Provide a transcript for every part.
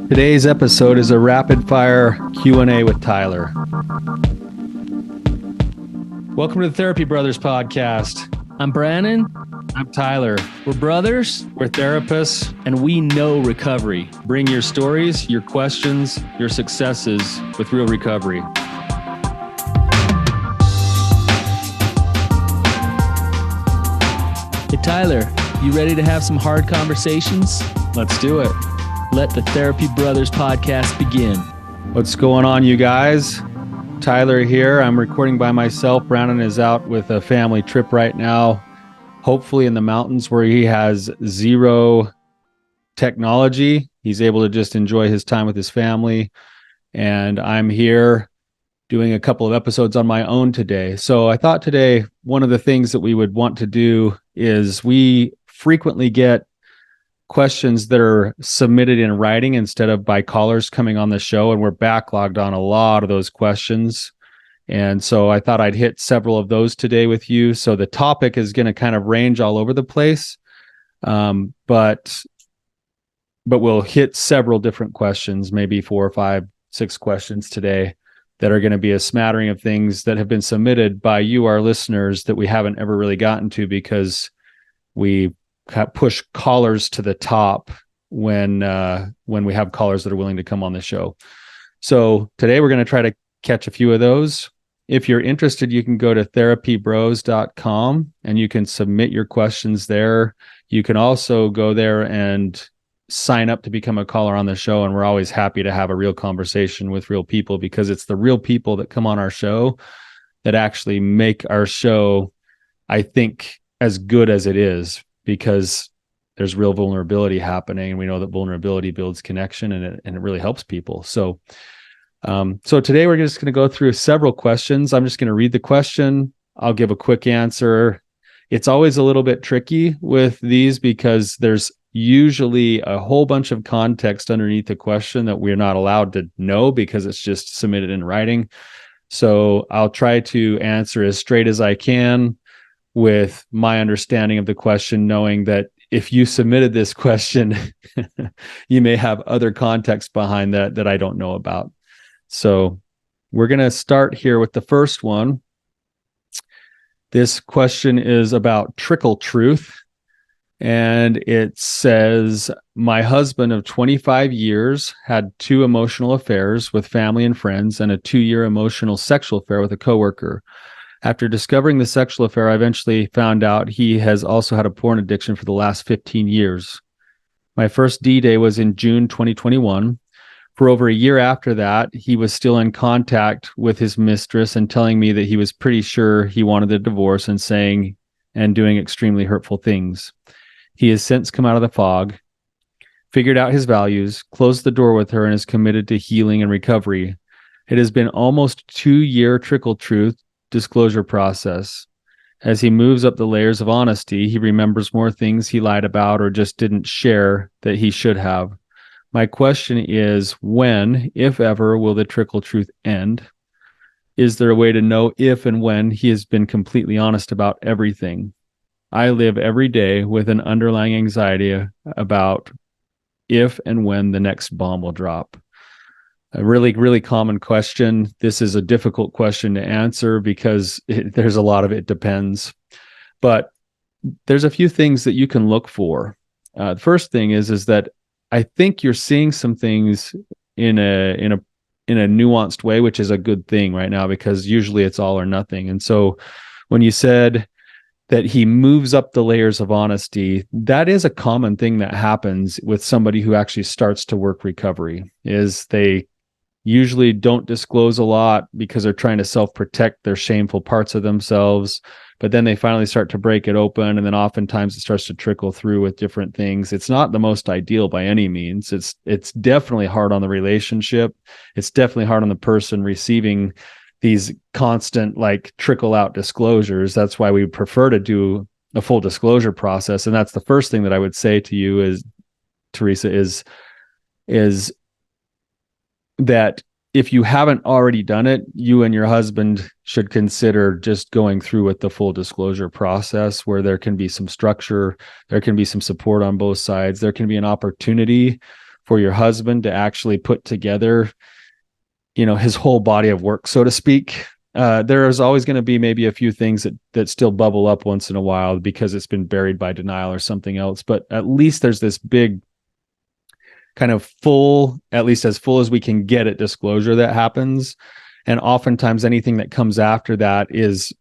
Today's episode is a rapid-fire Q&A with Tyler. Welcome to the Therapy Brothers podcast. I'm Brannon. I'm Tyler. We're brothers, We're therapists. and we know recovery. Bring your stories, your questions, your successes with real recovery. Hey, Tyler, you ready to have some hard conversations? Let's do it. Let the Therapy Brothers podcast begin. What's going on, you guys? Tyler here. I'm recording by myself. Brannon is out with a family trip right now, hopefully in the mountains where he has zero technology. He's able to just enjoy his time with his family. And I'm here doing a couple of episodes on my own today. So I thought today, one of the things that we would want to do is we frequently get questions that are submitted in writing instead of by callers coming on the show, and we're backlogged on a lot of those questions. And so I thought I'd hit several of those today with you. So the topic is going to kind of range all over the place, but we'll hit several different questions, maybe 4 or 5, 6 questions today that are going to be a smattering of things that have been submitted by you, our listeners, that we haven't ever really gotten to because we push callers to the top when we have callers that are willing to come on the show. So today we're going to try to catch a few of those. If you're interested, you can go to therapybros.com and you can submit your questions there. You can also go there and sign up to become a caller on the show. And we're always happy to have a real conversation with real people, because it's the real people that come on our show that actually make our show, I think, as good as it is, because there's real vulnerability happening. And we know that vulnerability builds connection, and it really helps people. So today we're just going to go through several questions. I'm just going to read the question. I'll give a quick answer. It's always a little bit tricky with these because there's usually a whole bunch of context underneath the question that we're not allowed to know because it's just submitted in writing. So I'll try to answer as straight as I can with my understanding of the question, knowing that if you submitted this question, you may have other context behind that I don't know about. So we're going to start here with the first one. This question is about trickle truth. And it says, my husband of 25 years had 2 emotional affairs with family and friends and a 2-year emotional sexual affair with a coworker. After discovering the sexual affair, I eventually found out he has also had a porn addiction for the last 15 years. My first D-Day was in June 2021. For over a year after that, he was still in contact with his mistress and telling me that he was pretty sure he wanted a divorce and saying and doing extremely hurtful things. He has since come out of the fog, figured out his values, closed the door with her, and is committed to healing and recovery. It has been almost 2-year trickle truth disclosure process. As he moves up the layers of honesty, he remembers more things he lied about or just didn't share that he should have. My question is, when, if ever, will the trickle truth end? Is there a way to know if and when he has been completely honest about everything? I live every day with an underlying anxiety about if and when the next bomb will drop. A really, really common question. This is a difficult question to answer because there's a lot of it depends. But there's a few things that you can look for. The first thing is that I think you're seeing some things in a nuanced way, which is a good thing right now, because usually it's all or nothing. And so when you said that he moves up the layers of honesty, that is a common thing that happens with somebody who actually starts to work recovery, is they usually don't disclose a lot because they're trying to self-protect their shameful parts of themselves. But then they finally start to break it open, and then oftentimes it starts to trickle through with different things. It's not the most ideal by any means. It's definitely hard on the relationship. It's definitely hard on the person receiving these constant trickle out disclosures. That's why we prefer to do a full disclosure process. And that's the first thing that I would say to you is, Teresa, is that if you haven't already done it, you and your husband should consider just going through with the full disclosure process, where there can be some structure, there can be some support on both sides, there can be an opportunity for your husband to actually put together, his whole body of work, so to speak. There is always going to be maybe a few things that still bubble up once in a while because it's been buried by denial or something else. But at least there's this big kind of full, at least as full as we can get at disclosure that happens. And oftentimes anything that comes after that is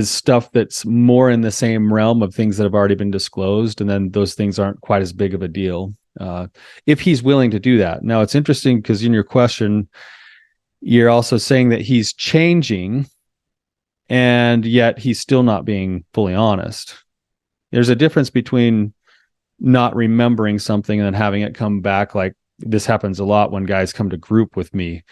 stuff that's more in the same realm of things that have already been disclosed. And then those things aren't quite as big of a deal. If he's willing to do that. Now, it's interesting because in your question, you're also saying that he's changing and yet he's still not being fully honest. There's a difference between not remembering something and then having it come back. Like this happens a lot when guys come to group with me,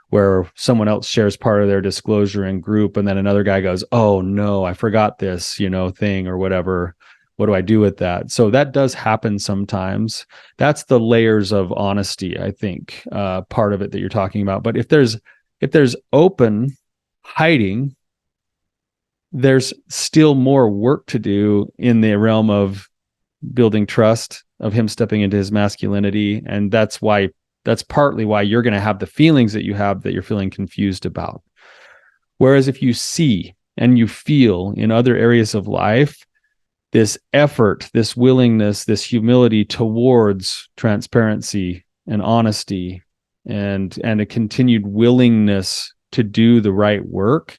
where someone else shares part of their disclosure in group and then another guy goes, oh no, I forgot this, thing or whatever. What do I do with that? So that does happen sometimes. That's the layers of honesty, I think, part of it that you're talking about. But if there's open hiding, there's still more work to do in the realm of building trust, of him stepping into his masculinity. And that's partly why you're going to have the feelings that you have that you're feeling confused about. Whereas if you see and you feel in other areas of life, this effort, this willingness, this humility towards transparency and honesty and a continued willingness to do the right work,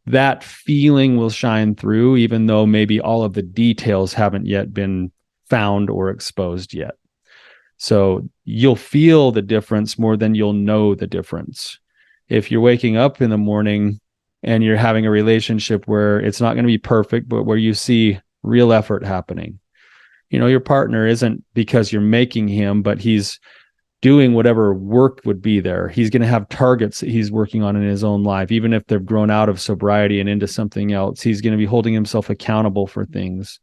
that feeling will shine through, even though maybe all of the details haven't yet been found or exposed yet. So you'll feel the difference more than you'll know the difference. If you're waking up in the morning and you're having a relationship where it's not going to be perfect, but where you see real effort happening, your partner isn't because you're making him, but he's doing whatever work would be there. He's going to have targets that he's working on in his own life. Even if they've grown out of sobriety and into something else, he's going to be holding himself accountable for things.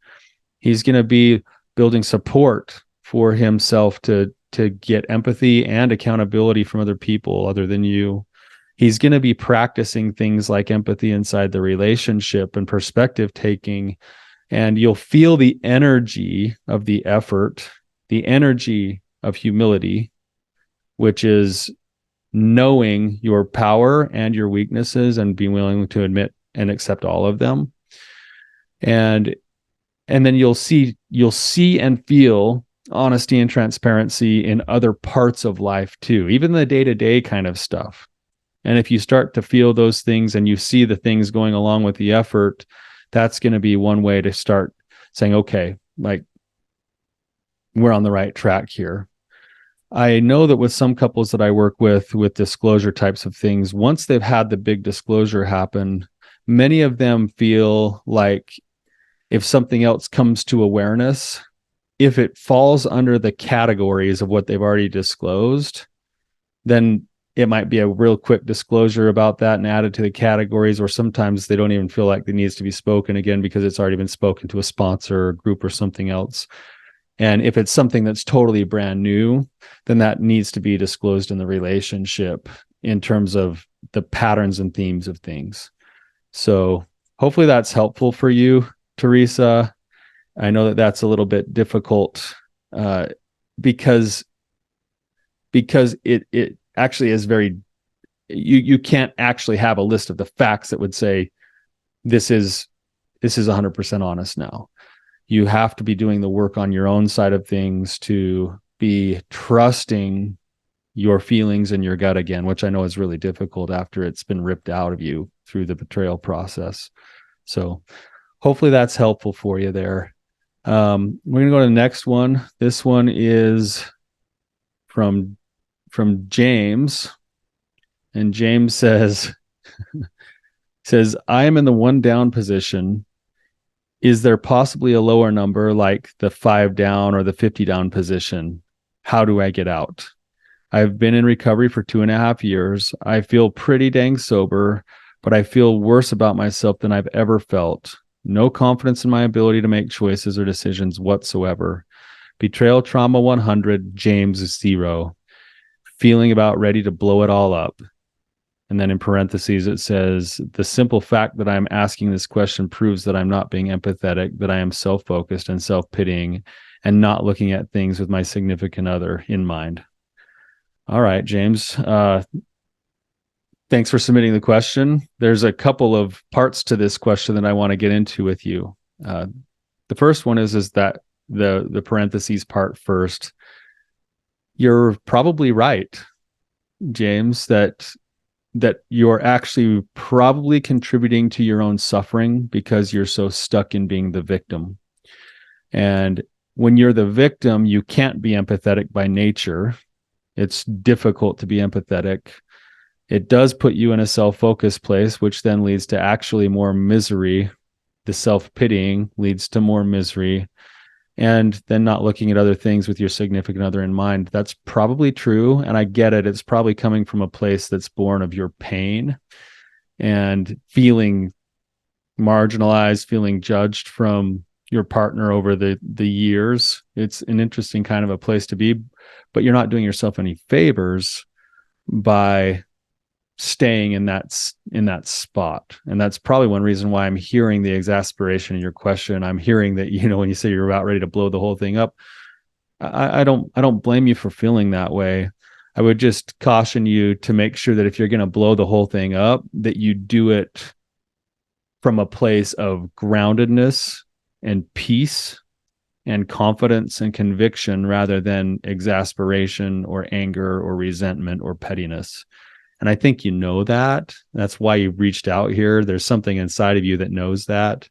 He's going to be building support for himself to get empathy and accountability from other people other than you. He's going to be practicing things like empathy inside the relationship and perspective taking. And you'll feel the energy of the effort, the energy of humility, which is knowing your power and your weaknesses and being willing to admit and accept all of them. And then you'll see and feel honesty and transparency in other parts of life too, even the day-to-day kind of stuff. And if you start to feel those things and you see the things going along with the effort, that's going to be one way to start saying, okay, like we're on the right track here. I know that with some couples that I work with disclosure types of things, once they've had the big disclosure happen, many of them feel like if something else comes to awareness, if it falls under the categories of what they've already disclosed, then it might be a real quick disclosure about that and added to the categories, or sometimes they don't even feel like it needs to be spoken again because it's already been spoken to a sponsor or group or something else. And if it's something that's totally brand new, then that needs to be disclosed in the relationship in terms of the patterns and themes of things. So hopefully that's helpful for you, Teresa. I know that that's a little bit difficult because it actually is very, you can't actually have a list of the facts that would say this is 100% honest now. You have to be doing the work on your own side of things to be trusting your feelings and your gut again, which I know is really difficult after it's been ripped out of you through the betrayal process. So hopefully that's helpful for you there. We're going to go to the next one. This one is from James. And James says, I am in the 1 down position. Is there possibly a lower number like the 5 down or the 50 down position? How do I get out? I've been in recovery for 2.5 years. I feel pretty dang sober, but I feel worse about myself than I've ever felt. No confidence in my ability to make choices or decisions whatsoever. Betrayal trauma 100, James 0. Feeling about ready to blow it all up. And then in parentheses, it says, the simple fact that I'm asking this question proves that I'm not being empathetic, that I am self-focused and self-pitying and not looking at things with my significant other in mind. All right, James. Thanks for submitting the question. There's a couple of parts to this question that I want to get into with you. The first one is that the parentheses part first. You're probably right, James, that you're actually probably contributing to your own suffering because you're so stuck in being the victim. And when you're the victim, you can't be empathetic by nature. It's difficult to be empathetic. It does put you in a self-focused place, which then leads to actually more misery. The self-pitying leads to more misery. And then not looking at other things with your significant other in mind. That's probably true. And I get it. It's probably coming from a place that's born of your pain and feeling marginalized, feeling judged from your partner over the years. It's an interesting kind of a place to be, but you're not doing yourself any favors by staying in that spot. And that's probably one reason why I'm hearing the exasperation in your question. I'm hearing that, when you say you're about ready to blow the whole thing up, I don't blame you for feeling that way. I would just caution you to make sure that if you're going to blow the whole thing up, that you do it from a place of groundedness and peace and confidence and conviction rather than exasperation or anger or resentment or pettiness. And I think you know that. That's why you reached out here. There's something inside of you that knows that.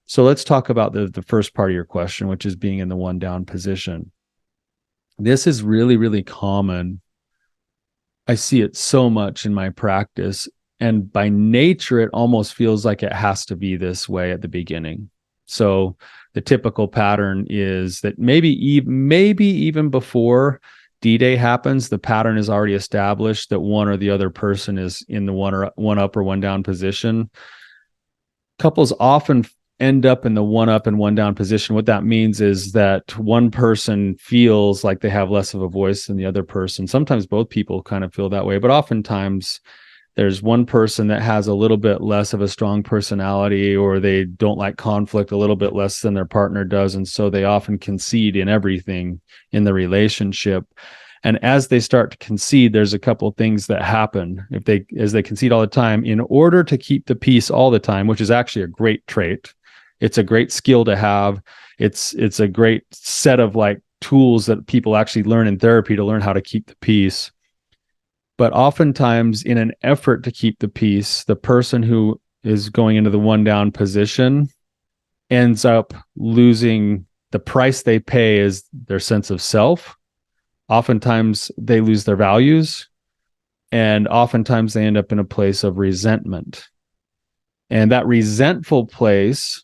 So let's talk about the first part of your question, which is being in the one down position. This is really, really common. I see it so much in my practice. And by nature, it almost feels like it has to be this way at the beginning. So the typical pattern is that maybe even before D-Day happens, the pattern is already established that one or the other person is in the one up or one down position. Couples often end up in the one up and one down position. What that means is that one person feels like they have less of a voice than the other person. Sometimes both people kind of feel that way, but oftentimes there's one person that has a little bit less of a strong personality, or they don't like conflict a little bit less than their partner does. And so they often concede in everything in the relationship. And as they start to concede, there's a couple of things that happen. As they concede all the time, in order to keep the peace all the time, which is actually a great trait. It's a great skill to have. It's a great set of tools that people actually learn in therapy to learn how to keep the peace. But oftentimes, in an effort to keep the peace, the person who is going into the one down position ends up losing. The price they pay is their sense of self. Oftentimes, they lose their values. And oftentimes, they end up in a place of resentment. And that resentful place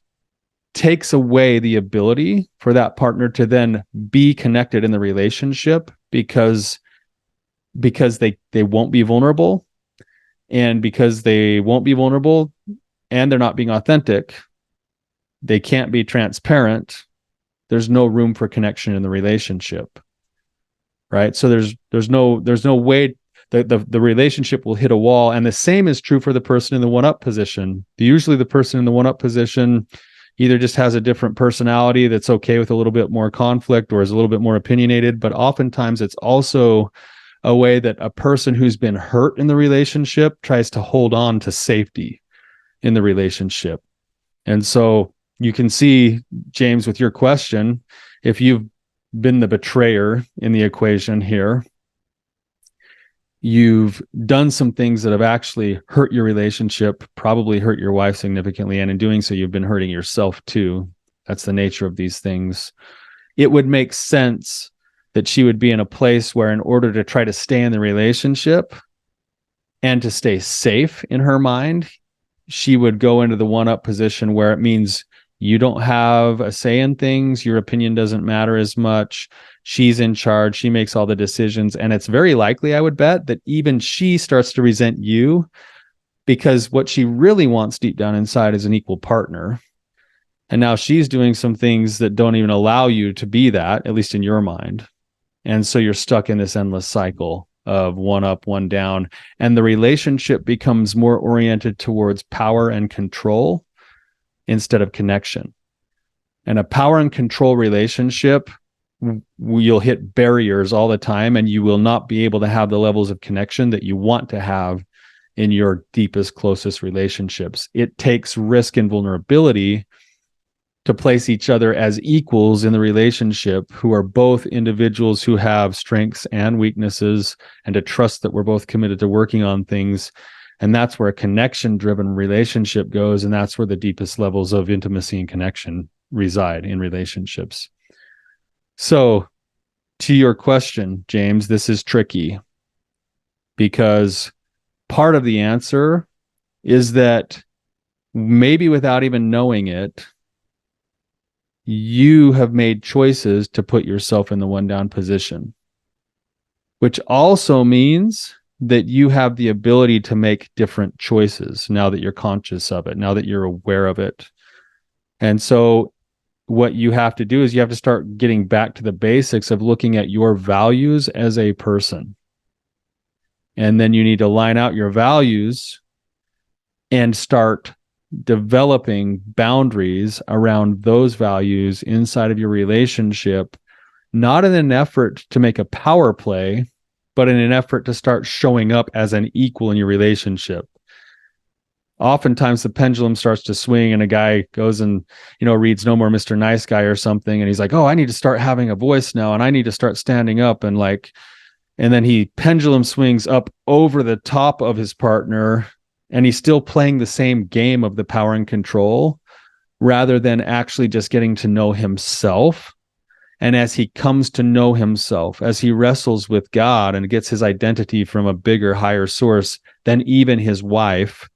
takes away the ability for that partner to then be connected in the relationship because they won't be vulnerable, and because they won't be vulnerable and they're not being authentic, they can't be transparent. There's no room for connection in the relationship, right? So there's no way the relationship will hit a wall. And the same is true for the person in the one up position. Usually the person in the one up position either just has a different personality that's okay with a little bit more conflict or is a little bit more opinionated, but oftentimes it's also a way that a person who's been hurt in the relationship tries to hold on to safety in the relationship. And so you can see, James, with your question, if you've been the betrayer in the equation here, you've done some things that have actually hurt your relationship, probably hurt your wife significantly, and in doing so, you've been hurting yourself too. That's the nature of these things. It would make sense that she would be in a place where, in order to try to stay in the relationship and to stay safe in her mind, she would go into the one-up position where it means you don't have a say in things. Your opinion doesn't matter as much. She's in charge. She makes all the decisions. And it's very likely, I would bet, that even she starts to resent you, because what she really wants deep down inside is an equal partner. And now she's doing some things that don't even allow you to be that, at least in your mind. And so you're stuck in this endless cycle of one up, one down. And the relationship becomes more oriented towards power and control instead of connection. And a power and control relationship you'll hit barriers all the time, and you will not be able to have the levels of connection that you want to have in your deepest, closest relationships. It takes risk and vulnerability to place each other as equals in the relationship, who are both individuals who have strengths and weaknesses, and to trust that we're both committed to working on things. And that's where a connection-driven relationship goes, and that's where the deepest levels of intimacy and connection reside in relationships. So, to your question, James, this is tricky, because part of the answer is that maybe without even knowing it, you have made choices to put yourself in the one down position, which also means that you have the ability to make different choices now that you're conscious of it, now that you're aware of it. And so what you have to do is you have to start getting back to the basics of looking at your values as a person. And then you need to line out your values and start developing boundaries around those values inside of your relationship, not in an effort to make a power play, but in an effort to start showing up as an equal in your relationship. Oftentimes the pendulum starts to swing, and a guy goes and, reads No More Mr. Nice Guy or something. And he's like, oh, I need to start having a voice now, and I need to start standing up. And then he pendulum swings up over the top of his partner, and he's still playing the same game of the power and control, rather than actually just getting to know himself. And as he comes to know himself, as he wrestles with God and gets his identity from a bigger, higher source than even his wife,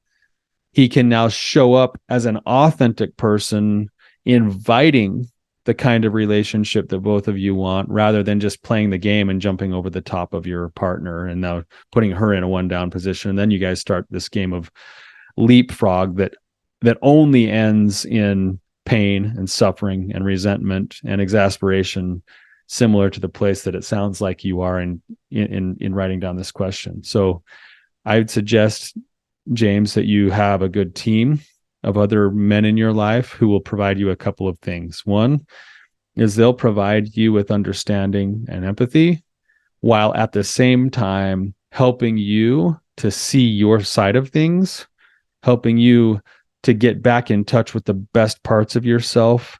he can now show up as an authentic person, inviting the kind of relationship that both of you want, rather than just playing the game and jumping over the top of your partner and now putting her in a one down position. And then you guys start this game of leapfrog that only ends in pain and suffering and resentment and exasperation, similar to the place that it sounds like you are in writing down this question. So I would suggest, James, that you have a good team of other men in your life who will provide you a couple of things. One is they'll provide you with understanding and empathy, while at the same time helping you to see your side of things, helping you to get back in touch with the best parts of yourself,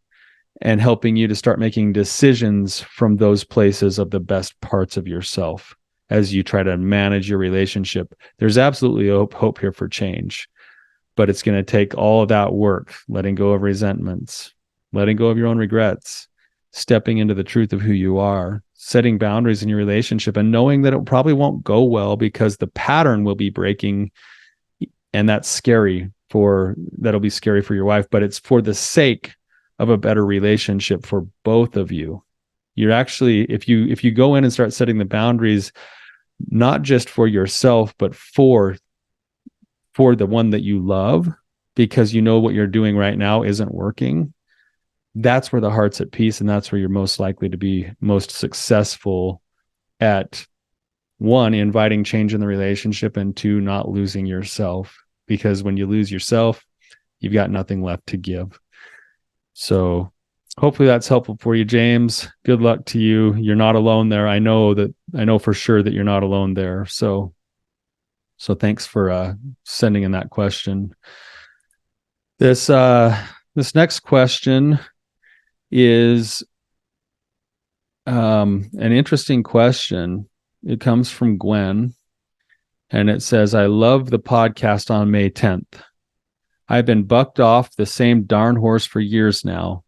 and helping you to start making decisions from those places of the best parts of yourself as you try to manage your relationship. There's absolutely hope here for change, but it's going to take all of that work, letting go of resentments, letting go of your own regrets, stepping into the truth of who you are, setting boundaries in your relationship, and knowing that it probably won't go well because the pattern will be breaking, and that'll be scary for your wife, but it's for the sake of a better relationship for both of you. You're actually, if you go in and start setting the boundaries, not just for yourself, but for the one that you love, because you know what you're doing right now isn't working, that's where the heart's at peace, and that's where you're most likely to be most successful at, one, inviting change in the relationship, and two, not losing yourself. Because when you lose yourself, you've got nothing left to give. So hopefully that's helpful for you, James. Good luck to you. You're not alone there. I know for sure that you're not alone there. So thanks for sending in that question. This next question is an interesting question. It comes from Gwen. And it says, I love the podcast on May 10th. I've been bucked off the same darn horse for years now.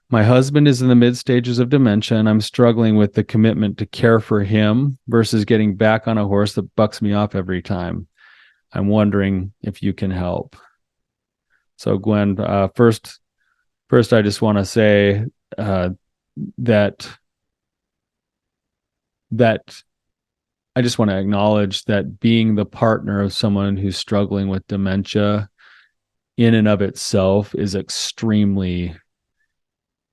My husband is in the mid stages of dementia, and I'm struggling with the commitment to care for him versus getting back on a horse that bucks me off every time. I'm wondering if you can help. So Gwen, first I just want to say that I just want to acknowledge that being the partner of someone who's struggling with dementia in and of itself is extremely,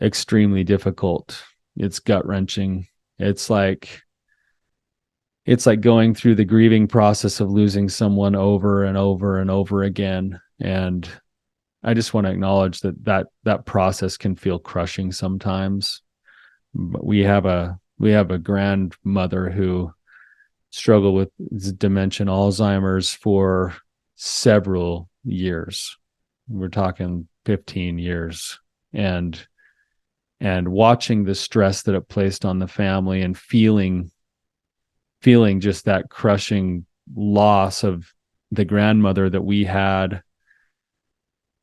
extremely difficult. It's gut-wrenching. It's like going through the grieving process of losing someone over and over and over again. And I just want to acknowledge that process can feel crushing sometimes. But we have a grandmother who struggled with dementia and Alzheimer's for several years. We're talking 15 years. And watching the stress that it placed on the family and feeling just that crushing loss of the grandmother that we had,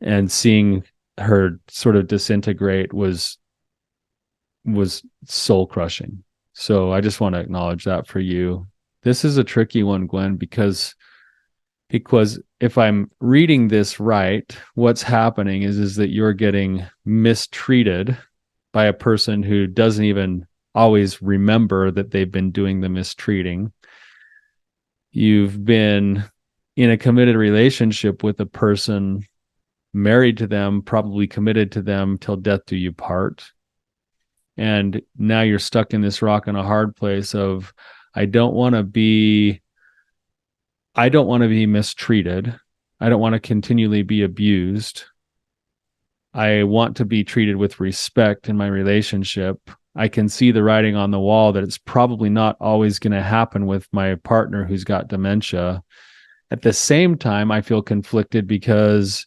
and seeing her sort of disintegrate was soul crushing. So I just want to acknowledge that for you. This is a tricky one, Gwen, because if I'm reading this right, what's happening is that you're getting mistreated by a person who doesn't even always remember that they've been doing the mistreating. You've been in a committed relationship with a person, married to them, probably committed to them till death do you part. And now you're stuck in this rock and a hard place of, I don't want to be mistreated. I don't want to continually be abused. I want to be treated with respect in my relationship. I can see the writing on the wall that it's probably not always going to happen with my partner who's got dementia. At the same time, I feel conflicted because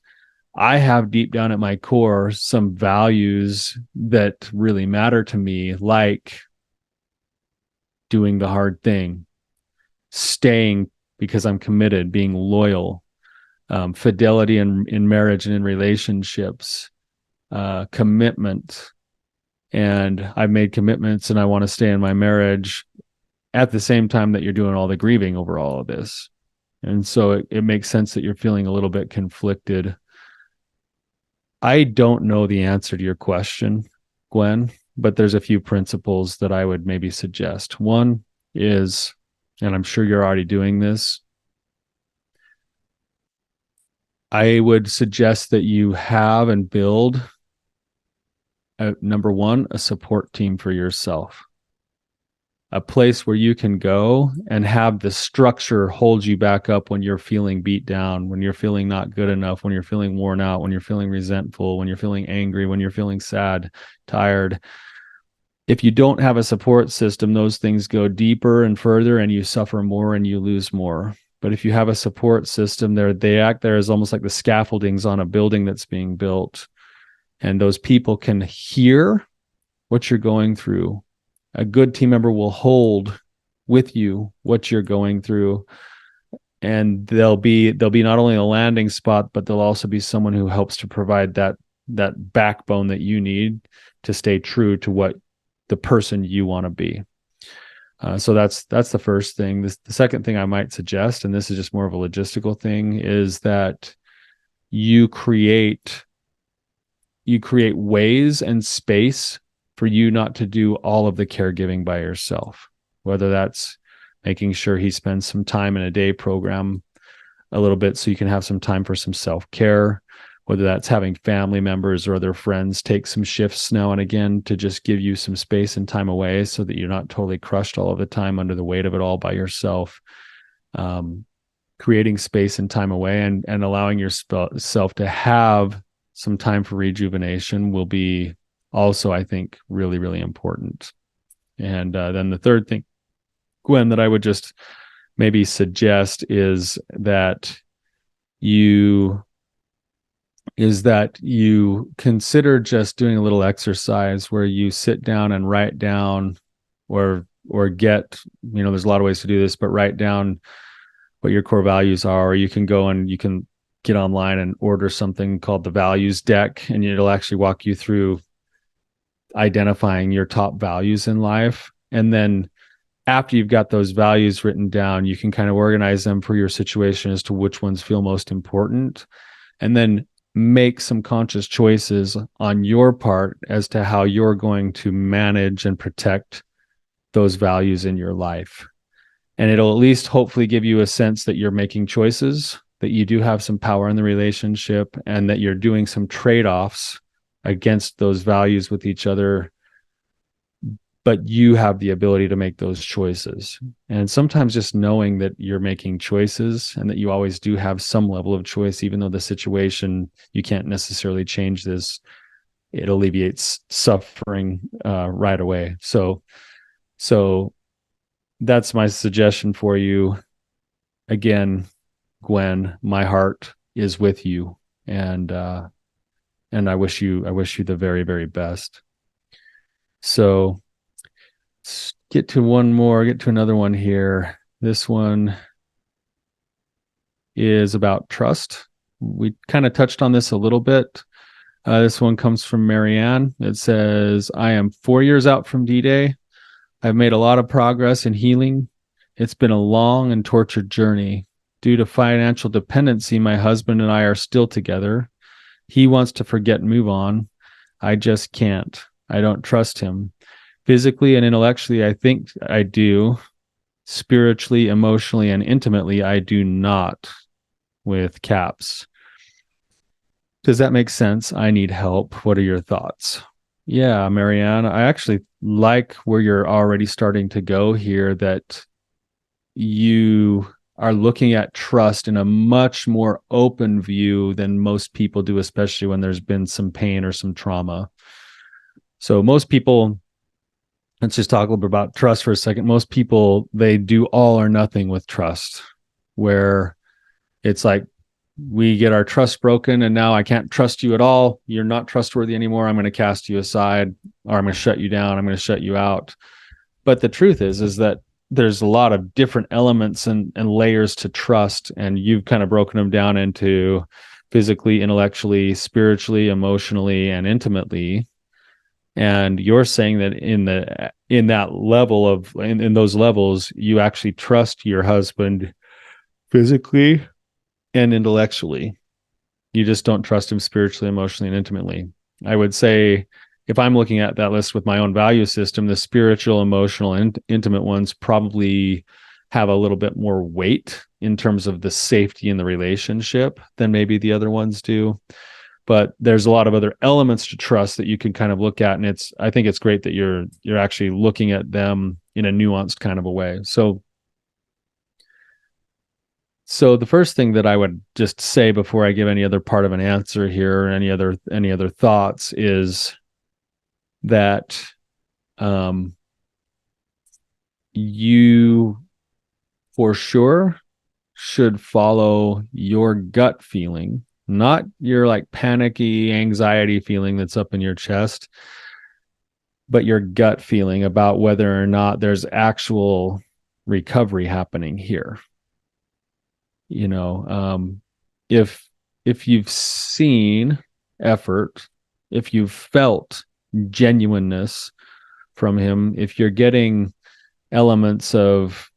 I have deep down at my core some values that really matter to me, like doing the hard thing, staying because I'm committed, being loyal, fidelity in marriage and in relationships, commitment. And I've made commitments and I want to stay in my marriage at the same time that you're doing all the grieving over all of this. And so it makes sense that you're feeling a little bit conflicted. I don't know the answer to your question, Gwen, but there's a few principles that I would maybe suggest. One is, and I'm sure you're already doing this, I would suggest that you have and build, number one, a support team for yourself. A place where you can go and have the structure hold you back up when you're feeling beat down, when you're feeling not good enough, when you're feeling worn out, when you're feeling resentful, when you're feeling angry, when you're feeling sad, tired. If you don't have a support system, those things go deeper and further and you suffer more and you lose more. But if you have a support system, they act there as almost like the scaffoldings on a building that's being built. And those people can hear what you're going through. A good team member will hold with you what you're going through, and they'll be not only a landing spot, but they'll also be someone who helps to provide that backbone that you need to stay true to what the person you want to be. So that's the first thing. The second thing I might suggest, and this is just more of a logistical thing, is that you create ways and space for you not to do all of the caregiving by yourself, whether that's making sure he spends some time in a day program a little bit so you can have some time for some self-care, whether that's having family members or other friends take some shifts now and again to just give you some space and time away so that you're not totally crushed all of the time under the weight of it all by yourself. Creating space and time away and allowing yourself to have some time for rejuvenation will be also, I think, really, really important. And then the third thing, Gwen, that I would just maybe suggest is that you consider just doing a little exercise where you sit down and write down or get, there's a lot of ways to do this, but write down what your core values are, or you can go and you can get online and order something called the values deck, and it'll actually walk you through identifying your top values in life. And then after you've got those values written down, you can kind of organize them for your situation as to which ones feel most important, and then make some conscious choices on your part as to how you're going to manage and protect those values in your life. And it'll at least hopefully give you a sense that you're making choices, that you do have some power in the relationship, and that you're doing some trade-offs against those values with each other, but you have the ability to make those choices. And sometimes just knowing that you're making choices and that you always do have some level of choice, even though the situation, you can't necessarily change this, it alleviates suffering right away. So that's my suggestion for you. Again, Gwen, my heart is with you, and I wish you the very, very best. So let's get to another one here. This one is about trust. We kind of touched on this a little bit. This one comes from Marianne. It says, I am 4 years out from D-Day. I've made a lot of progress in healing. It's been a long and tortured journey. Due to financial dependency, my husband and I are still together. He wants to forget and move on. I just can't. I don't trust him. Physically and intellectually, I think I do. Spiritually, emotionally, and intimately, I do not, with caps. Does that make sense? I need help. What are your thoughts? Yeah, Marianne, I actually like where you're already starting to go here, that you are looking at trust in a much more open view than most people do, especially when there's been some pain or some trauma. So most people, let's just talk a little bit about trust for a second. Most people, they do all or nothing with trust, where it's like, we get our trust broken and now I can't trust you at all. You're not trustworthy anymore. I'm going to cast you aside, or I'm going to shut you down. I'm going to shut you out. But the truth is that there's a lot of different elements and layers to trust. And you've kind of broken them down into physically, intellectually, spiritually, emotionally, and intimately. And you're saying that in those levels, you actually trust your husband physically and intellectually. You just don't trust him spiritually, emotionally, and intimately. I would say, if I'm looking at that list with my own value system, the spiritual, emotional, and intimate ones probably have a little bit more weight in terms of the safety in the relationship than maybe the other ones do. But there's a lot of other elements to trust that you can kind of look at. And I think it's great that you're actually looking at them in a nuanced kind of a way. So the first thing that I would just say before I give any other part of an answer here, or any other thoughts, is that you for sure should follow your gut feeling, not your like panicky anxiety feeling that's up in your chest, but your gut feeling about whether or not there's actual recovery happening here. If you've seen effort, if you've felt genuineness from him, if you're getting elements of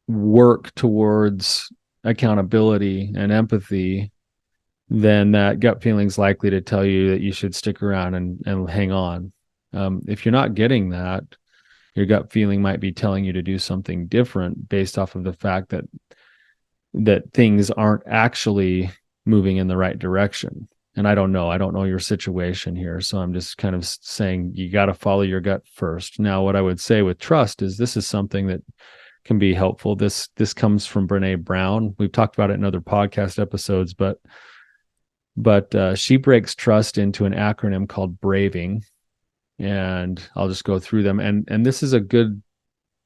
work towards accountability and empathy, then that gut feeling is likely to tell you that you should stick around and hang on. If you're not getting that, your gut feeling might be telling you to do something different based off of the fact that things aren't actually moving in the right direction. And I don't know your situation here. So I'm just kind of saying you got to follow your gut first. Now, what I would say with trust is this is something that can be helpful. This comes from Brene Brown. We've talked about it in other podcast episodes, but she breaks trust into an acronym called BRAVING. And I'll just go through them. And this is a good,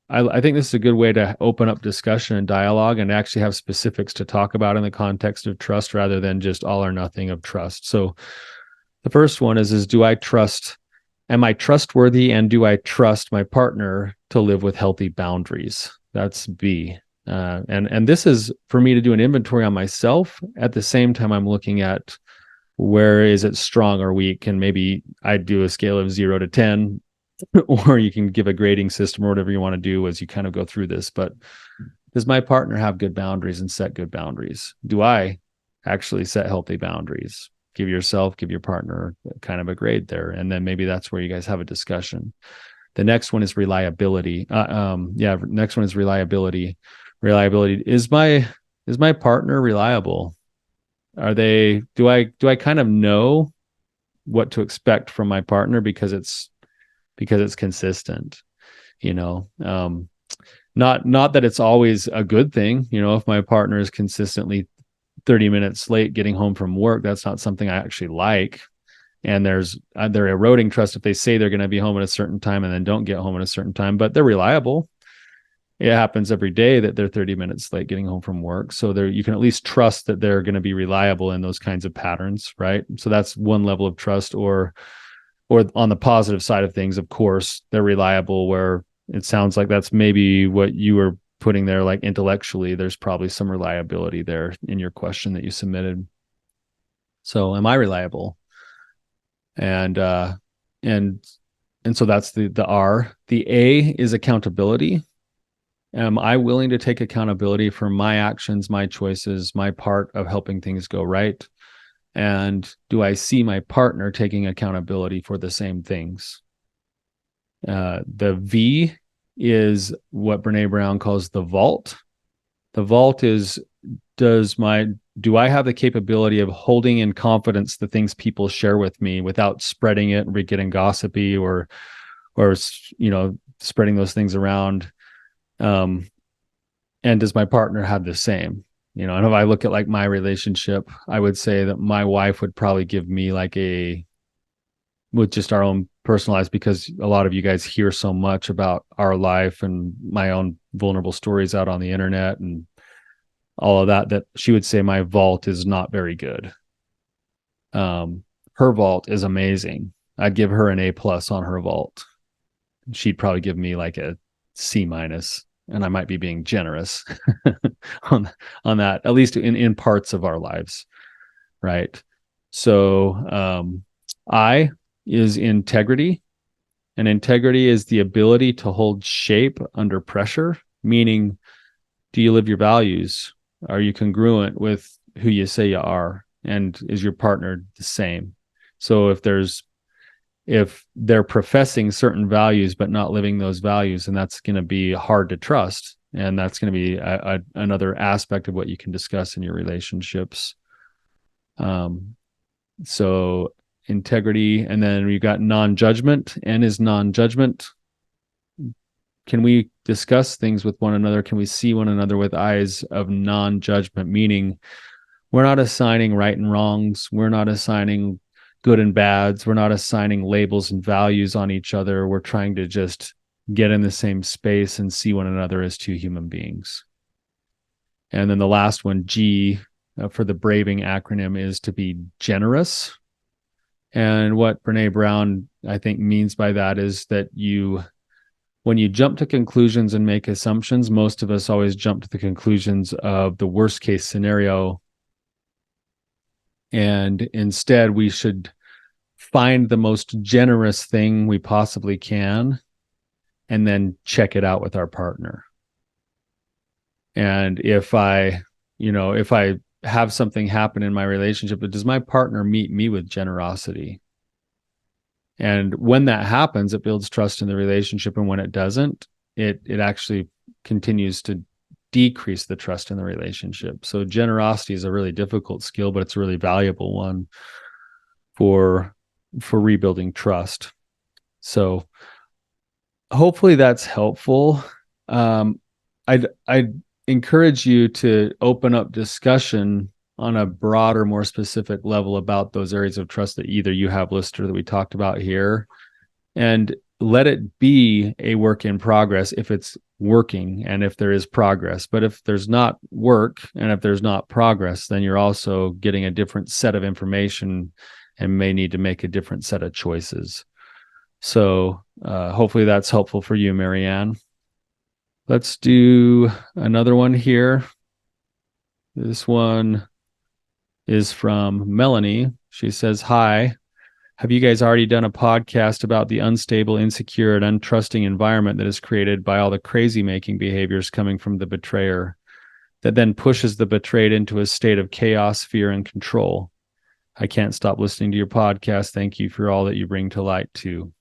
I think this is a good way to open up discussion and dialogue and actually have specifics to talk about in the context of trust rather than just all or nothing of trust. So the first one is do I trust, am I trustworthy, and do I trust my partner to live with healthy boundaries? That's B. And this is for me to do an inventory on myself. At the same time, I'm looking at where is it strong or weak? And maybe I do a scale of 0 to 10. Or you can give a grading system or whatever you want to do as you kind of go through this. But does my partner have good boundaries and set good boundaries? Do I actually set healthy boundaries? Give your partner kind of a grade there. And then maybe that's where you guys have a discussion. The next one is reliability. Next one is reliability. Reliability. Is my partner reliable? Do I kind of know what to expect from my partner because it's consistent, not that it's always a good thing. If my partner is consistently 30 minutes late getting home from work, that's not something I actually like. And they're eroding trust if they say they're going to be home at a certain time and then don't get home at a certain time, but they're reliable. It happens every day that they're 30 minutes late getting home from work. So you can at least trust that they're going to be reliable in those kinds of patterns, right? So that's one level of trust. Or on the positive side of things, of course, they're reliable, where it sounds like that's maybe what you were putting there, like intellectually, there's probably some reliability there in your question that you submitted. So am I reliable? And and so that's the R. The A is accountability. Am I willing to take accountability for my actions, my choices, my part of helping things go right? And do I see my partner taking accountability for the same things? The V is what Brene Brown calls the vault. The vault is, do I have the capability of holding in confidence the things people share with me without spreading it and getting gossipy or spreading those things around? And does my partner have the same? And if I look at like my relationship, I would say that my wife would probably give me with just our own personalized, because a lot of you guys hear so much about our life and my own vulnerable stories out on the internet and all of that she would say my vault is not very good. Her vault is amazing. I'd give her an A+ on her vault. She'd probably give me like a C-, and I might be being generous on that, at least in parts of our lives, right? So I is integrity, and integrity is the ability to hold shape under pressure, meaning, do you live your values? Are you congruent with who you say you are? And is your partner the same? So if they're professing certain values but not living those values, and that's going to be hard to trust, and that's going to be another aspect of what you can discuss in your relationships. So integrity, and then we got non-judgment. N is non-judgment. Can we discuss things with one another? Can we see one another with eyes of non-judgment? Meaning, we're not assigning right and wrongs. We're not assigning good and bads. We're not assigning labels and values on each other. We're trying to just get in the same space and see one another as two human beings. And then the last one, G, for the braving acronym, is to be generous. And what Brene Brown, I think, means by that is that when you jump to conclusions and make assumptions, most of us always jump to the conclusions of the worst case scenario. And instead, we should find the most generous thing we possibly can and then check it out with our partner. And if I have something happen in my relationship, but does my partner meet me with generosity? And when that happens, it builds trust in the relationship. And when it doesn't, it actually continues to decrease the trust in the relationship. So generosity is a really difficult skill, but it's a really valuable one for rebuilding trust. So hopefully that's helpful. I'd encourage you to open up discussion on a broader, more specific level about those areas of trust that either you have listed or that we talked about here, and let it be a work in progress if it's working and if there is progress. But if there's not work and if there's not progress, then you're also getting a different set of information and may need to make a different set of choices. So hopefully that's helpful for you, Marianne. Let's do another one here. This one is from Melanie. She says, "Hi, have you guys already done a podcast about the unstable, insecure, and untrusting environment that is created by all the crazy making behaviors coming from the betrayer that then pushes the betrayed into a state of chaos, fear, and control? I can't stop listening to your podcast. Thank you for all that you bring to light too."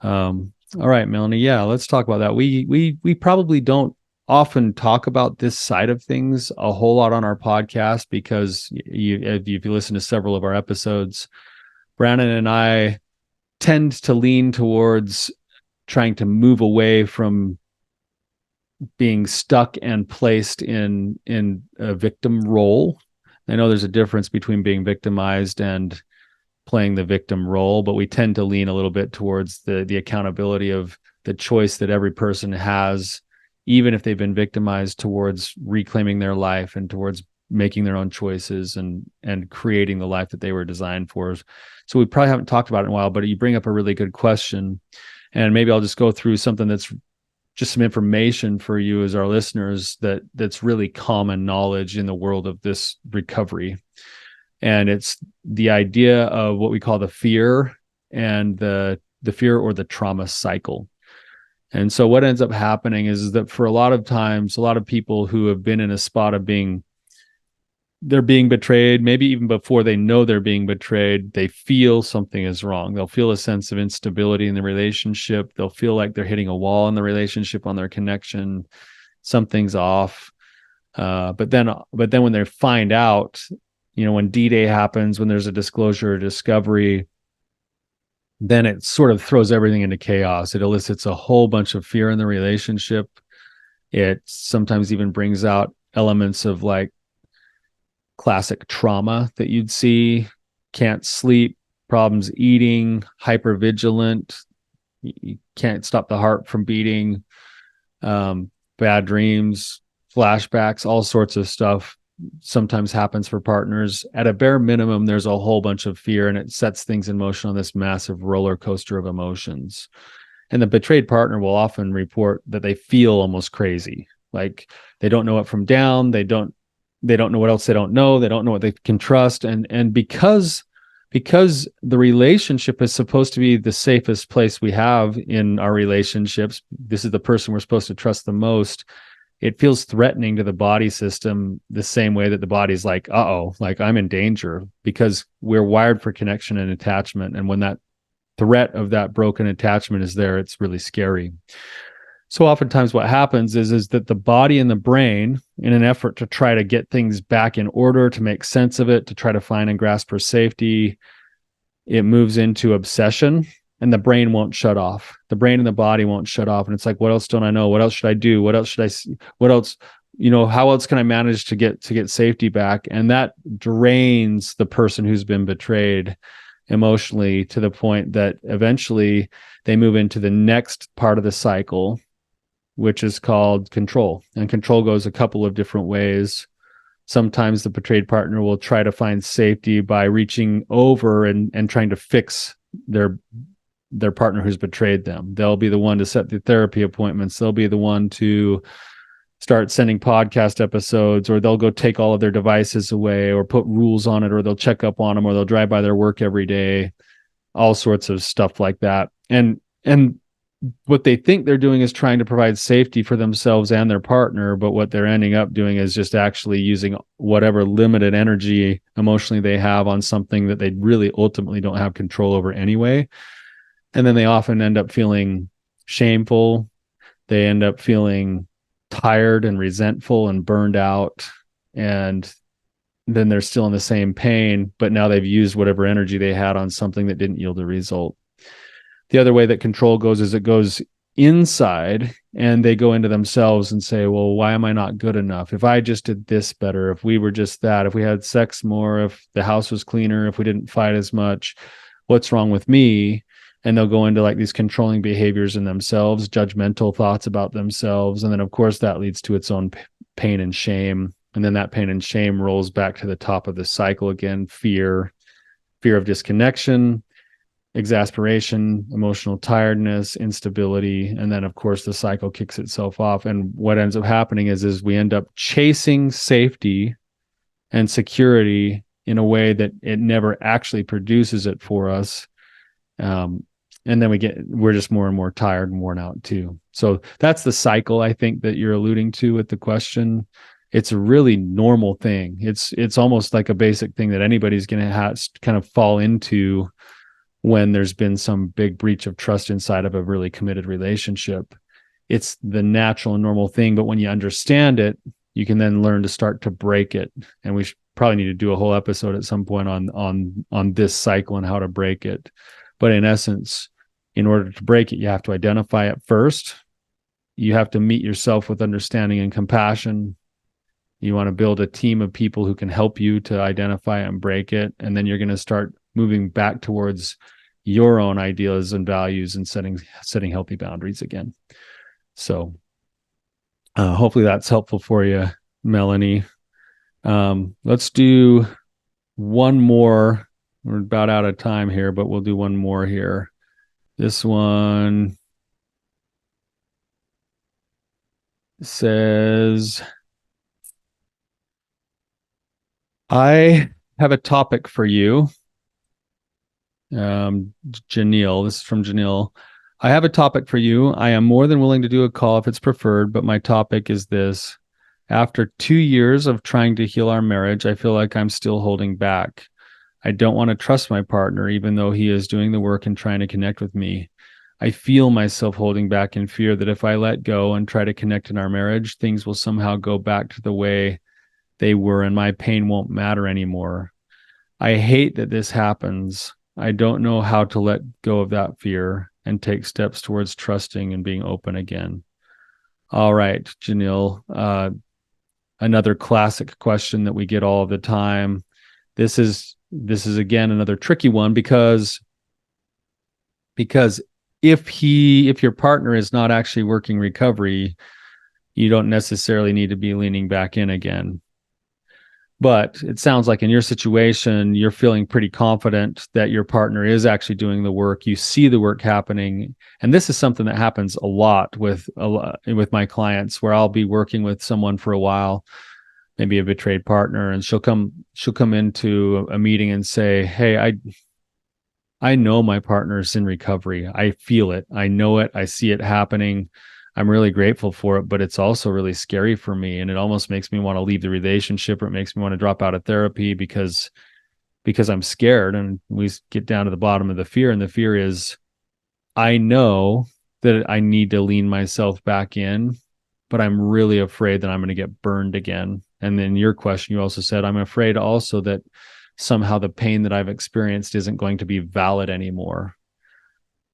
All right, Melanie. Yeah, let's talk about that. We probably don't often talk about this side of things a whole lot on our podcast because if you listen to several of our episodes, Brannon and I tend to lean towards trying to move away from being stuck and placed in a victim role. I know there's a difference between being victimized and playing the victim role, but we tend to lean a little bit towards the accountability of the choice that every person has, even if they've been victimized, towards reclaiming their life and towards making their own choices and creating the life that they were designed for. So we probably haven't talked about it in a while, but you bring up a really good question. And maybe I'll just go through something that's just some information for you as our listeners that's really common knowledge in the world of this recovery. And it's the idea of what we call the fear and the fear or the trauma cycle. And so what ends up happening is that for a lot of times, a lot of people who have been in a spot of they're being betrayed, maybe even before they know they're being betrayed, they feel something is wrong. They'll feel a sense of instability in the relationship. They'll feel like they're hitting a wall in the relationship, on their connection. Something's off. But then when they find out, when D-Day happens, when there's a disclosure or discovery, then it sort of throws everything into chaos. It elicits a whole bunch of fear in the relationship. It sometimes even brings out elements of like classic trauma that you'd see: can't sleep, problems eating, hypervigilant, you can't stop the heart from beating, bad dreams, flashbacks, all sorts of stuff sometimes happens for partners. At a bare minimum, there's a whole bunch of fear, and it sets things in motion on this massive roller coaster of emotions. And the betrayed partner will often report that they feel almost crazy, like they don't know up from down. They don't know what else they don't know. They don't know what they can trust. And because the relationship is supposed to be the safest place we have in our relationships, this is the person we're supposed to trust the most. It feels threatening to the body system the same way that the body's like, uh-oh, like I'm in danger, because we're wired for connection and attachment. And when that threat of that broken attachment is there, it's really scary. So oftentimes what happens is that the body and the brain, in an effort to try to get things back in order, to make sense of it, to try to find and grasp for safety, it moves into obsession, and the brain won't shut off. The brain and the body won't shut off. And it's like, what else don't I know? What else should I do? What else should I see? What else, how else can I manage to get safety back? And that drains the person who's been betrayed emotionally, to the point that eventually they move into the next part of the cycle, which is called control. And control goes a couple of different ways. Sometimes the betrayed partner will try to find safety by reaching over and trying to fix their partner who's betrayed them. They'll be the one to set the therapy appointments. They'll be the one to start sending podcast episodes, or they'll go take all of their devices away, or put rules on it, or they'll check up on them, or they'll drive by their work every day, all sorts of stuff like that. And what they think they're doing is trying to provide safety for themselves and their partner, but what they're ending up doing is just actually using whatever limited energy emotionally they have on something that they really ultimately don't have control over anyway. And then they often end up feeling shameful. They end up feeling tired and resentful and burned out. And then they're still in the same pain, but now they've used whatever energy they had on something that didn't yield a result. The other way that control goes is it goes inside, and they go into themselves and say, well, why am I not good enough? If I just did this better, if we were just that, if we had sex more, if the house was cleaner, if we didn't fight as much, what's wrong with me? And they'll go into like these controlling behaviors in themselves, judgmental thoughts about themselves. And then of course that leads to its own pain and shame. And then that pain and shame rolls back to the top of the cycle again: fear of disconnection, exasperation, emotional tiredness, instability. And then of course the cycle kicks itself off. And what ends up happening is we end up chasing safety and security in a way that it never actually produces it for us. And then we're just more and more tired and worn out too. So that's the cycle, I think, that you're alluding to with the question. It's a really normal thing. It's almost like a basic thing that anybody's going to have kind of fall into when there's been some big breach of trust inside of a really committed relationship. It's the natural and normal thing, but when you understand it, you can then learn to start to break it. And we probably need to do a whole episode at some point on this cycle and how to break it. But in essence, in order to break it, you have to identify it first. You have to meet yourself with understanding and compassion. You want to build a team of people who can help you to identify and break it. And then you're going to start moving back towards your own ideas and values and setting healthy boundaries again. So hopefully that's helpful for you, Melanie. Let's do one more. We're about out of time here, but we'll do one more here. This one says, I have a topic for you. Janelle, this is from Janelle. I have a topic for you. I am more than willing to do a call if it's preferred, but my topic is this. After 2 years of trying to heal our marriage, I feel like I'm still holding back. I don't want to trust my partner, even though he is doing the work and trying to connect with me. I feel myself holding back in fear that if I let go and try to connect in our marriage, things will somehow go back to the way they were and my pain won't matter anymore. I hate that this happens. I don't know how to let go of that fear and take steps towards trusting and being open again. All right, Janelle, another classic question that we get all the time. This is again another tricky one because if your partner is not actually working recovery, you don't necessarily need to be leaning back in again. But it sounds like in your situation, you're feeling pretty confident that your partner is actually doing the work. You see the work happening. And this is something that happens a lot with my clients, where I'll be working with someone for a while, maybe a betrayed partner, and she'll come into a meeting and say, "Hey, I know my partner's in recovery. I feel it. I know it. I see it happening. I'm really grateful for it, but it's also really scary for me. And it almost makes me want to leave the relationship, or it makes me want to drop out of therapy because I'm scared." And we get down to the bottom of the fear. And the fear is, I know that I need to lean myself back in, but I'm really afraid that I'm going to get burned again. And then your question, you also said, I'm afraid also that somehow the pain that I've experienced isn't going to be valid anymore.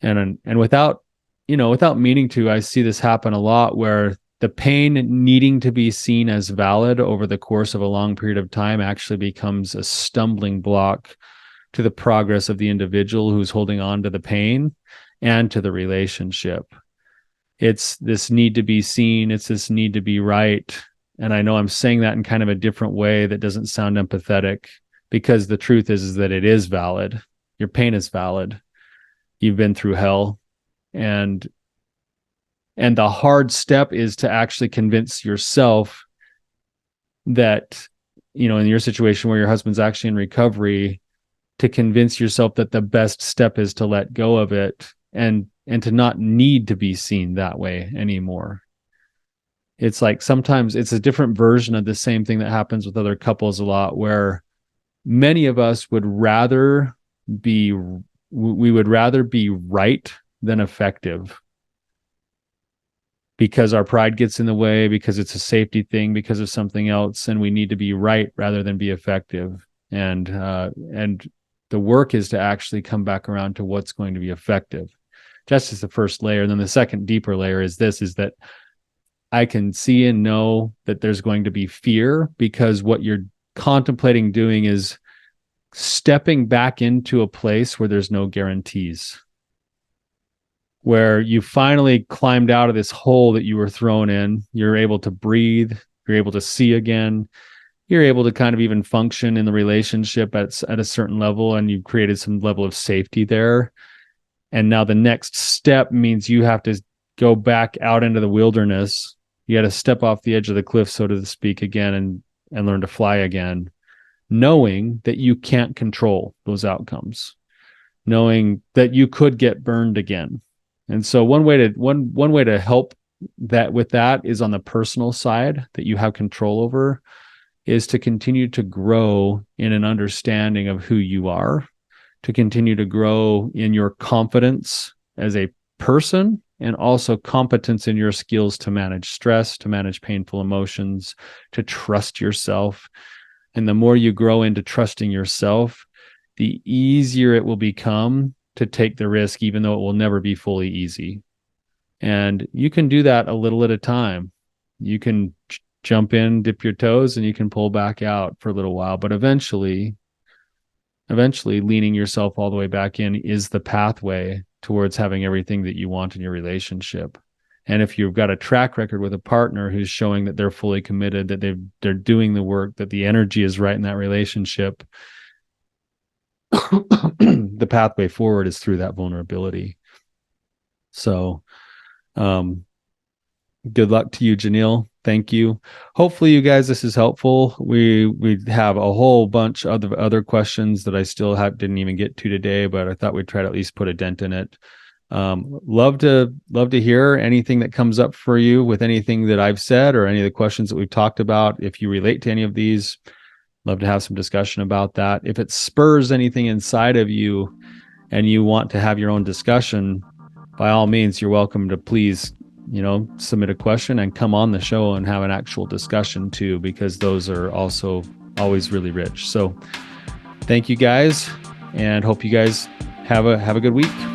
And without meaning to, I see this happen a lot, where the pain needing to be seen as valid over the course of a long period of time actually becomes a stumbling block to the progress of the individual who's holding on to the pain and to the relationship. It's this need to be seen. It's this need to be right. And I know I'm saying that in kind of a different way that doesn't sound empathetic, because the truth is that it is valid. Your pain is valid. You've been through hell. And the hard step is to actually convince yourself that, in your situation where your husband's actually in recovery, to convince yourself that the best step is to let go of it and to not need to be seen that way anymore. It's like sometimes it's a different version of the same thing that happens with other couples a lot, where many of us would rather be right than effective, because our pride gets in the way, because it's a safety thing, because of something else, and we need to be right rather than be effective. And the work is to actually come back around to what's going to be effective. Just as the first layer. And then the second deeper layer is that I can see and know that there's going to be fear, because what you're contemplating doing is stepping back into a place where there's no guarantees, where you finally climbed out of this hole that you were thrown in. You're able to breathe. You're able to see again. You're able to kind of even function in the relationship at a certain level, and you've created some level of safety there. And now the next step means you have to go back out into the wilderness. You got to step off the edge of the cliff, so to speak, again, and learn to fly again, knowing that you can't control those outcomes, knowing that you could get burned again. And so one way to help that with that is on the personal side that you have control over, is to continue to grow in an understanding of who you are, to continue to grow in your confidence as a person, and also competence in your skills to manage stress, to manage painful emotions, to trust yourself. And the more you grow into trusting yourself, the easier it will become to take the risk, even though it will never be fully easy. And you can do that a little at a time. You can jump in, dip your toes, and you can pull back out for a little while. But eventually, eventually leaning yourself all the way back in is the pathway towards having everything that you want in your relationship. And if you've got a track record with a partner who's showing that they're fully committed, that they're doing the work, that the energy is right in that relationship, the pathway forward is through that vulnerability. So, good luck to you, Janelle. Thank you. Hopefully, you guys, this is helpful. We have a whole bunch of other questions that I still didn't even get to today, but I thought we'd try to at least put a dent in it. Love to hear anything that comes up for you with anything that I've said or any of the questions that we've talked about. If you relate to any of these, love to have some discussion about that. If it spurs anything inside of you and you want to have your own discussion, by all means, you're welcome to please, submit a question and come on the show and have an actual discussion too, because those are also always really rich. So thank you guys, and hope you guys have a good week.